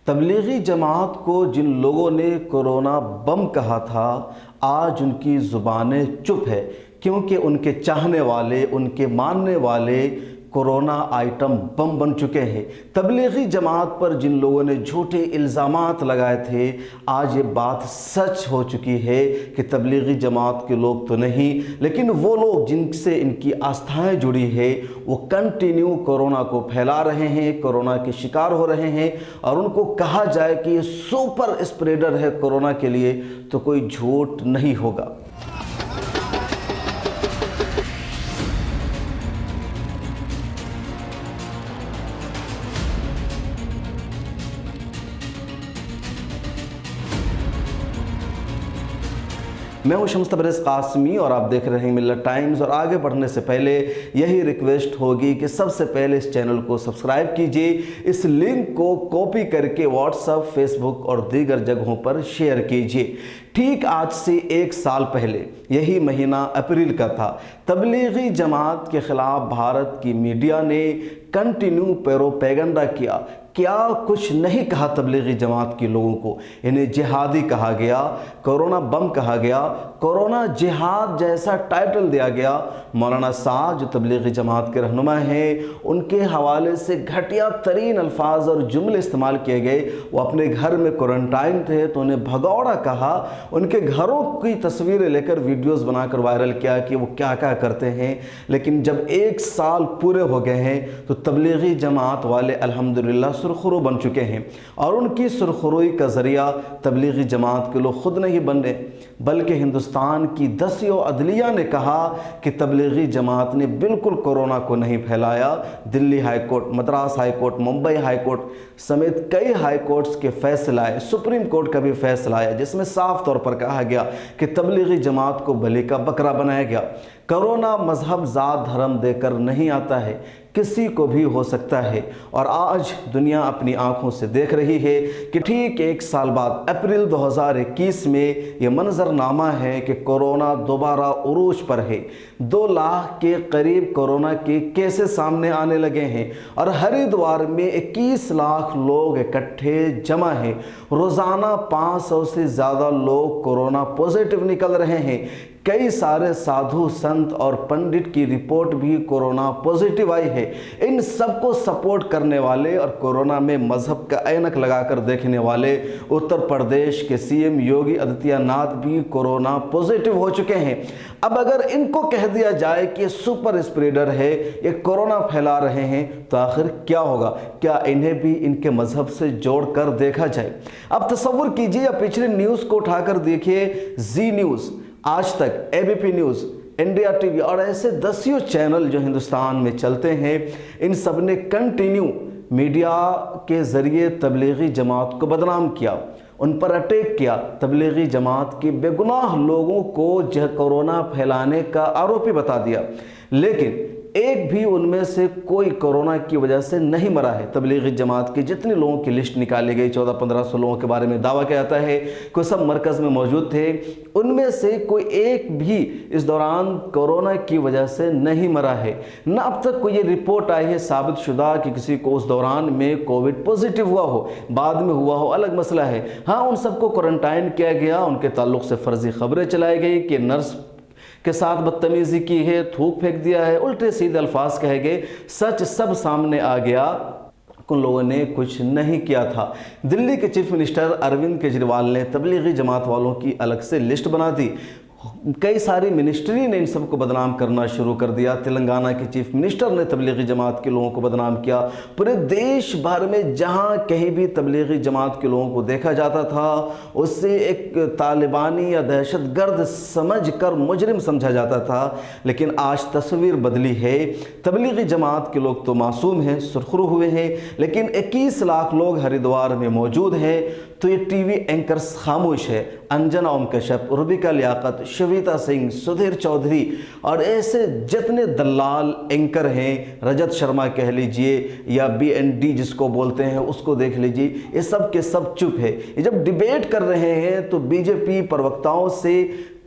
تبلیغی جماعت کو جن لوگوں نے کورونا بم کہا تھا آج ان کی زبانیں چپ ہے، کیونکہ ان کے چاہنے والے، ان کے ماننے والے کورونا آئٹم بم بن چکے ہیں۔ تبلیغی جماعت پر جن لوگوں نے جھوٹے الزامات لگائے تھے آج یہ بات سچ ہو چکی ہے کہ تبلیغی جماعت کے لوگ تو نہیں، لیکن وہ لوگ جن سے ان کی آستھائیں جڑی ہے وہ کنٹینیو کورونا کو پھیلا رہے ہیں، کورونا کے شکار ہو رہے ہیں، اور ان کو کہا جائے کہ یہ سپر اسپریڈر ہے کورونا کے لیے تو کوئی جھوٹ نہیں ہوگا۔ میں ہوں شمس تبریز قاسمی اور آپ دیکھ رہے ہیں ملت ٹائمز، اور آگے بڑھنے سے پہلے یہی ریکویسٹ ہوگی کہ سب سے پہلے اس چینل کو سبسکرائب کیجئے، اس لنک کو کاپی کر کے واٹس ایپ، فیس بک اور دیگر جگہوں پر شیئر کیجئے۔ ٹھیک آج سے 1 سال پہلے یہی مہینہ اپریل کا تھا، تبلیغی جماعت کے خلاف بھارت کی میڈیا نے کنٹینیو پیروپیگنڈا کیا کچھ نہیں کہا تبلیغی جماعت کے لوگوں کو، انہیں جہادی کہا گیا، کورونا بم کہا گیا، کورونا جہاد جیسا ٹائٹل دیا گیا۔ مولانا سعد جو تبلیغی جماعت کے رہنما ہیں ان کے حوالے سے گھٹیا ترین الفاظ اور جملے استعمال کیے گئے۔ وہ اپنے گھر میں کوارنٹائن تھے تو انہیں بھگوڑا کہا، ان کے گھروں کی تصویریں لے کر ویڈیوز بنا کر وائرل کیا کہ وہ کیا کرتے ہیں۔ لیکن جب 1 سال پورے ہو گئے ہیں تو تبلیغی جماعت والے الحمدللہ سرخرو بن چکے ہیں، اور ان کی سرخروئی کا ذریعہ تبلیغی جماعت کے لوگ خود نہیں بنے بلکہ ہندوستان کی 10 عدلیہ نے کہا کہ تبلیغی جماعت نے بالکل کورونا کو نہیں پھیلایا۔ Delhi high court, Madras high court, Mumbai high court سمیت کئی ہائی کورٹس کے فیصلے آئے، سپریم کورٹ کا بھی فیصلہ آیا جس میں صاف طور پر کہا گیا کہ تبلیغی جماعت کو بلی کا بکرا بنایا گیا۔ کورونا مذہب، ذات، دھرم دے کر نہیں آتا ہے، کسی کو بھی ہو سکتا ہے، اور آج دنیا اپنی آنکھوں سے دیکھ رہی ہے کہ ٹھیک 1 سال بعد اپریل 2021 میں یہ منظرنامہ ہے کہ کورونا دوبارہ عروج پر ہے۔ 2 لاکھ کے قریب کورونا کے کیسز سامنے آنے لگے ہیں، اور ہریدوار میں 21 لاکھ لوگ اکٹھے جمع ہیں۔ روزانہ 500 سے زیادہ لوگ کورونا پازیٹیو نکل رہے ہیں۔ کئی سارے سادھو، سنت اور پنڈت کی رپورٹ بھی کورونا پازیٹیو آئی ہے۔ ان سب کو سپورٹ کرنے والے اور کورونا میں مذہب کا اینک لگا کر دیکھنے والے اتر پردیش کے سی ایم یوگی آدتیہ ناتھ بھی کورونا پازیٹیو ہو چکے ہیں۔ اب اگر ان کو کہہ دیا جائے کہ یہ سپر اسپریڈر ہے، یہ کورونا پھیلا رہے ہیں، تو آخر کیا ہوگا؟ کیا انہیں بھی ان کے مذہب سے جوڑ کر دیکھا جائے؟ اب تصور کیجئے، اب پچھلے نیوز کو اٹھا کر دیکھیے، زی News, Aaj Tak, A B P News, India T V اور ایسے 10 چینل جو ہندوستان میں چلتے ہیں، ان سب نے کنٹینیو میڈیا کے ذریعے تبلیغی جماعت کو بدنام کیا، ان پر اٹیک کیا، تبلیغی جماعت کے بے گناہ لوگوں کو کورونا پھیلانے کا آروپی بتا دیا، لیکن ایک بھی ان میں سے کوئی کورونا کی وجہ سے نہیں مرا ہے۔ تبلیغی جماعت کے جتنے لوگوں کی لسٹ نکالی گئی، 1400-1500 لوگوں کے بارے میں دعویٰ کیا جاتا ہے کہ سب مرکز میں موجود تھے، ان میں سے کوئی ایک بھی اس دوران کورونا کی وجہ سے نہیں مرا ہے۔ نہ اب تک کوئی یہ رپورٹ آئی ہے ثابت شدہ کہ کسی کو اس دوران میں کووڈ پازیٹیو ہوا ہو، بعد میں ہوا ہو، الگ مسئلہ ہے۔ ہاں، ان سب کو کوارنٹائن کیا گیا، ان کے تعلق سے فرضی خبریں چلائی گئی کہ نرس کے ساتھ بدتمیزی کی ہے، تھوک پھینک دیا ہے، الٹے سیدھے الفاظ کہے گئے، سچ سب سامنے آ گیا، ان لوگوں نے کچھ نہیں کیا تھا۔ دلی کے چیف منسٹر اروند کیجریوال نے تبلیغی جماعت والوں کی الگ سے لسٹ بنا دی، کئی ساری منسٹری نے ان سب کو بدنام کرنا شروع کر دیا۔ تلنگانہ کے چیف منسٹر نے تبلیغی جماعت کے لوگوں کو بدنام کیا۔ پورے دیش بھر میں جہاں کہیں بھی تبلیغی جماعت کے لوگوں کو دیکھا جاتا تھا اس سے ایک طالبانی یا دہشت گرد سمجھ کر مجرم سمجھا جاتا تھا، لیکن آج تصویر بدلی ہے۔ تبلیغی جماعت کے لوگ تو معصوم ہیں، سرخرو ہوئے ہیں، لیکن 21 لاکھ لوگ ہریدوار میں موجود ہیں تو یہ ٹی وی اینکرز خاموش ہے۔ انجنا اوم کشپ، روبیکا لیاقت، شویتا سنگھ، سدھیر چودھری اور ایسے جتنے دلال اینکر ہیں، رجت شرما کہہ لیجئے یا بی این ڈی جس کو بولتے ہیں اس کو دیکھ لیجئے، یہ سب کے سب چپ ہے۔ یہ جب ڈیبیٹ کر رہے ہیں تو بی جے پی پروکتاؤں سے